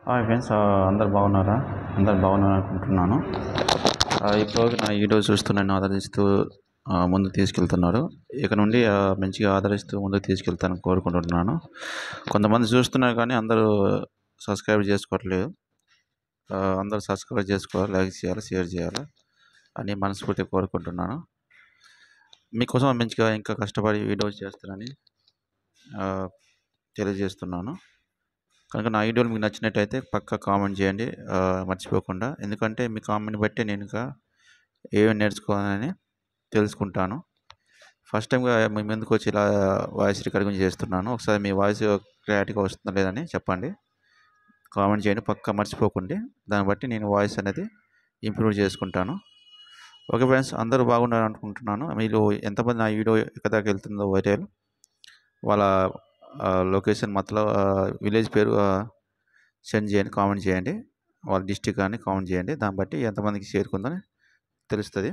Hi friends, అందరు బాగున్నారా? అందరు బాగున్నారు అనుకుంటున్నాను. ఇప్పుడు నా వీడియో చూస్తూ నన్ను ఆదరిస్తూ ముందుకు తీసుకెళ్తున్నారు. ఇక నుండి మంచిగా ఆదరిస్తూ ముందుకు తీసుకెళ్తానని కోరుకుంటున్నాను. కొంతమంది చూస్తున్నారు కానీ అందరూ సబ్స్క్రైబ్ చేసుకోవట్లేదు. అందరూ సబ్స్క్రైబ్ చేసుకోవాలి, లైక్ చేయాలి, షేర్ చేయాలి అని మనస్ఫూర్తిగా కోరుకుంటున్నాను. మీకోసం మంచిగా ఇంకా కష్టపడి వీడియోస్ చేస్తానని తెలియజేస్తున్నాను. కనుక నా వీడియోలు మీకు నచ్చినట్టయితే పక్కా కామెంట్ చేయండి మర్చిపోకుండా. ఎందుకంటే మీ కామెంట్ బట్టి నేను ఇంకా ఏమేమి నేర్చుకోవాలని తెలుసుకుంటాను. ఫస్ట్ టైంగా మీ ముందుకు వచ్చి ఇలా వాయిస్ రికార్డింగ్ చేస్తున్నాను. ఒకసారి మీ వాయిస్ క్లారిటీగా వస్తుందా లేదని చెప్పండి, కామెంట్ చేయండి పక్కా మర్చిపోకండి. దాన్ని బట్టి నేను వాయిస్ అనేది ఇంప్రూవ్ చేసుకుంటాను. ఓకే ఫ్రెండ్స్, అందరూ బాగున్నారు అనుకుంటున్నాను. మీరు ఎంతమంది నా వీడియో ఎక్కడ దాకా వెళ్తుందో వైరల్, వాళ్ళ లొకేషన్ మొత్తం విలేజ్ పేరు సెండ్ చేయండి, కామెంట్ చేయండి. వాళ్ళ డిస్టిక్ కానీ కామెంట్ చేయండి. దాన్ని బట్టి ఎంతమందికి చేరుకుందని తెలుస్తుంది.